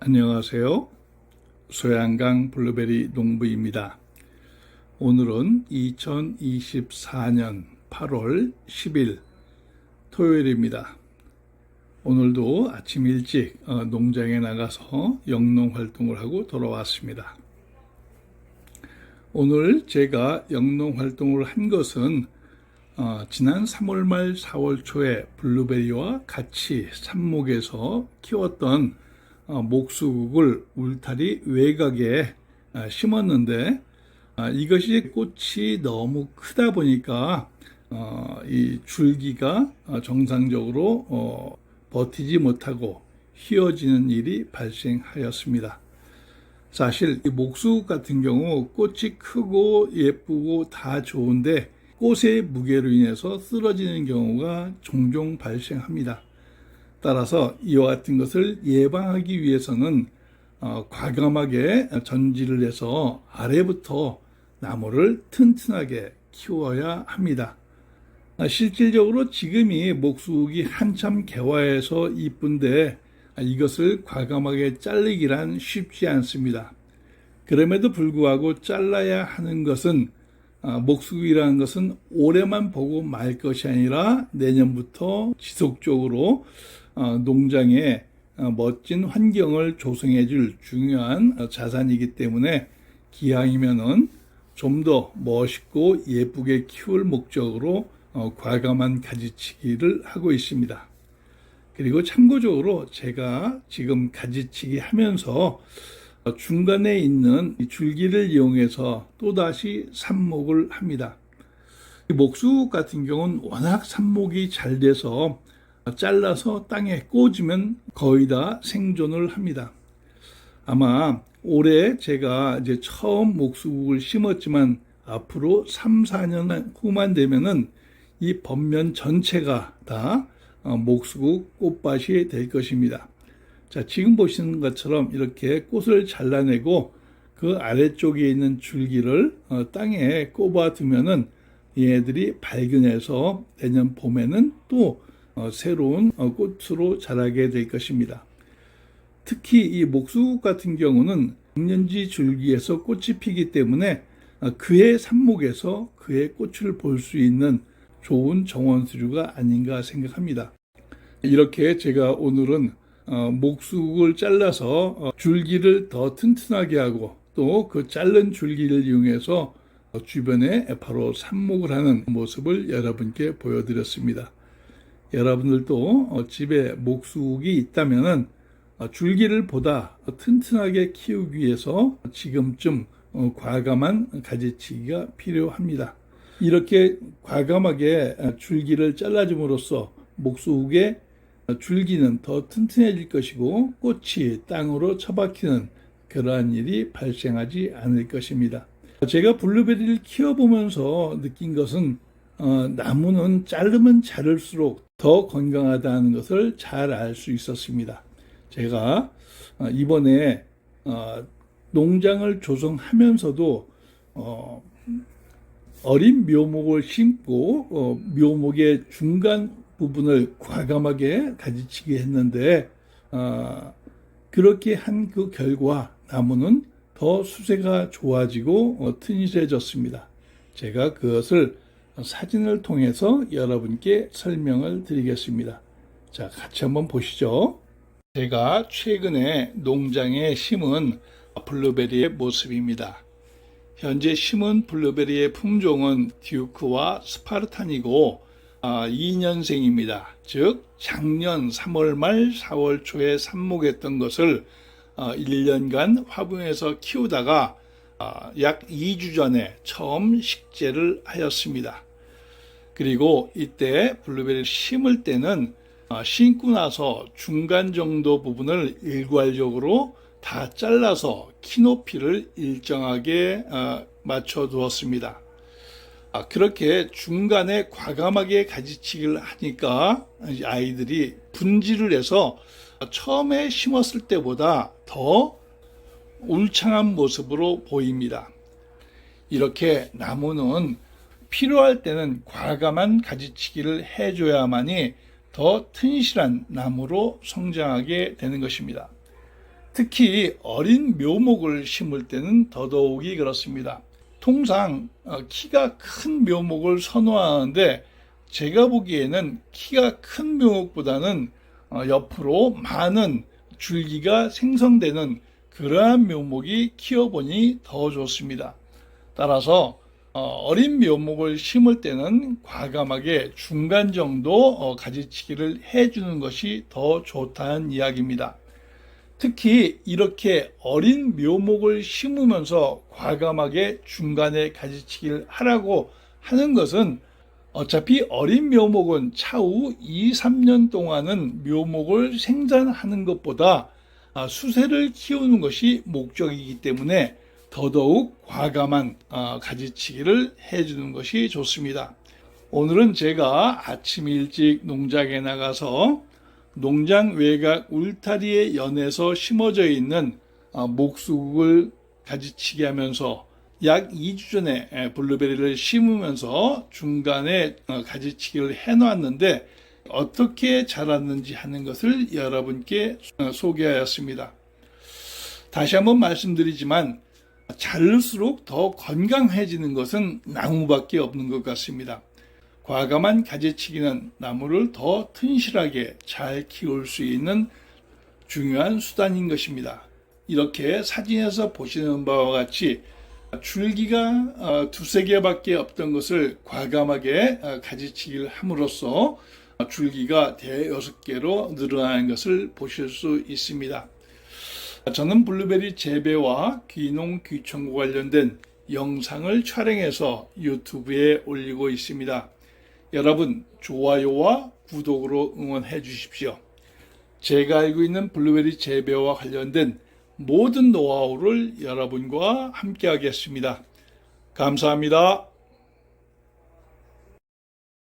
안녕하세요. 소양강 블루베리 농부입니다. 오늘은 2024년 8월 10일 토요일입니다. 오늘도 아침 일찍 농장에 나가서 영농 활동을 하고 돌아왔습니다. 오늘 제가 영농 활동을 한 것은 지난 3월 말 4월 초에 블루베리와 같이 삽목에서 키웠던 목수국을 울타리 외곽에 심었는데 이것이 꽃이 너무 크다 보니까 이 줄기가 정상적으로 버티지 못하고 휘어지는 일이 발생하였습니다. 사실 이 목수국 같은 경우 꽃이 크고 예쁘고 다 좋은데 꽃의 무게로 인해서 쓰러지는 경우가 종종 발생합니다. 따라서 이와 같은 것을 예방하기 위해서는 과감하게 전지를 해서 아래부터 나무를 튼튼하게 키워야 합니다. 실질적으로 지금이 목수국이 한참 개화해서 이쁜데 이것을 과감하게 자르기란 쉽지 않습니다. 그럼에도 불구하고 잘라야 하는 것은 목수국이라는 것은 올해만 보고 말 것이 아니라 내년부터 지속적으로 농장에 멋진 환경을 조성해 줄 중요한 자산이기 때문에 기왕이면은 좀 더 멋있고 예쁘게 키울 목적으로 과감한 가지치기를 하고 있습니다. 그리고 참고적으로 제가 지금 가지치기 하면서 중간에 있는 줄기를 이용해서 또다시 삽목을 합니다. 목수국 같은 경우는 워낙 삽목이 잘 돼서 잘라서 땅에 꽂으면 거의 다 생존을 합니다. 아마 올해 제가 이제 처음 목수국을 심었지만 앞으로 3, 4년 후만 되면은 이 겉면 전체가 다 목수국 꽃밭이 될 것입니다. 자, 지금 보시는 것처럼 이렇게 꽃을 잘라내고 그 아래쪽에 있는 줄기를 땅에 꼽아 두면은 얘들이 발근해서 내년 봄에는 또 새로운 꽃으로 자라게 될 것입니다. 특히 이 목수국 같은 경우는 백년지 줄기에서 꽃이 피기 때문에 그의 삽목에서 그의 꽃을 볼 수 있는 좋은 정원수류가 아닌가 생각합니다. 이렇게 제가 오늘은 목수국을 잘라서 줄기를 더 튼튼하게 하고 또 그 자른 줄기를 이용해서 주변에 바로 삽목을 하는 모습을 여러분께 보여드렸습니다. 여러분들도 집에 목수국이 있다면 줄기를 보다 튼튼하게 키우기 위해서 지금쯤 과감한 가지치기가 필요합니다. 이렇게 과감하게 줄기를 잘라줌으로써 목수국의 줄기는 더 튼튼해질 것이고 꽃이 땅으로 처박히는 그러한 일이 발생하지 않을 것입니다. 제가 블루베리를 키워보면서 느낀 것은 나무는 자르면 자를수록 더 건강하다는 것을 잘 알 수 있었습니다. 제가 이번에 농장을 조성하면서도 어린 묘목을 심고 묘목의 중간 부분을 과감하게 가지치기 했는데 그렇게 한 그 결과 나무는 더 수세가 좋아지고 튼실해졌습니다. 제가 그것을 사진을 통해서 여러분께 설명을 드리겠습니다. 자, 같이 한번 보시죠. 제가 최근에 농장에 심은 블루베리의 모습입니다. 현재 심은 블루베리의 품종은 듀크와 스파르탄이고 2년생입니다. 즉 작년 3월 말 4월 초에 삽목했던 것을 1년간 화분에서 키우다가 약 2주 전에 처음 식재를 하였습니다. 그리고 이때 블루베리를 심을 때는 심고 나서 중간 정도 부분을 일괄적으로 다 잘라서 키높이를 일정하게 맞춰 두었습니다. 그렇게 중간에 과감하게 가지치기를 하니까 아이들이 분질을 해서 처음에 심었을 때보다 더 울창한 모습으로 보입니다. 이렇게 나무는 필요할 때는 과감한 가지치기를 해줘야만이 더 튼실한 나무로 성장하게 되는 것입니다. 특히 어린 묘목을 심을 때는 더더욱이 그렇습니다. 통상 키가 큰 묘목을 선호하는데 제가 보기에는 키가 큰 묘목보다는 옆으로 많은 줄기가 생성되는 그러한 묘목이 키워보니 더 좋습니다. 따라서 어린 묘목을 심을 때는 과감하게 중간 정도 가지치기를 해주는 것이 더 좋다는 이야기입니다. 특히 이렇게 어린 묘목을 심으면서 과감하게 중간에 가지치기를 하라고 하는 것은 어차피 어린 묘목은 차후 2, 3년 동안은 묘목을 생산하는 것보다 수세를 키우는 것이 목적이기 때문에 더더욱 과감한 가지치기를 해주는 것이 좋습니다. 오늘은 제가 아침 일찍 농장에 나가서 농장 외곽 울타리에 연해서 심어져 있는 목수국을 가지치기 하면서 약 2주 전에 블루베리를 심으면서 중간에 가지치기를 해놓았는데 어떻게 자랐는지 하는 것을 여러분께 소개하였습니다. 다시 한번 말씀드리지만 자랄수록 더 건강해지는 것은 나무밖에 없는 것 같습니다. 과감한 가지치기는 나무를 더 튼실하게 잘 키울 수 있는 중요한 수단인 것입니다. 이렇게 사진에서 보시는 바와 같이 줄기가 두세 개밖에 없던 것을 과감하게 가지치기를 함으로써 줄기가 대여섯 개로 늘어나는 것을 보실 수 있습니다. 저는 블루베리 재배와 귀농 귀청과 관련된 영상을 촬영해서 유튜브에 올리고 있습니다. 여러분 좋아요와 구독으로 응원해 주십시오. 제가 알고 있는 블루베리 재배와 관련된 모든 노하우를 여러분과 함께 하겠습니다. 감사합니다.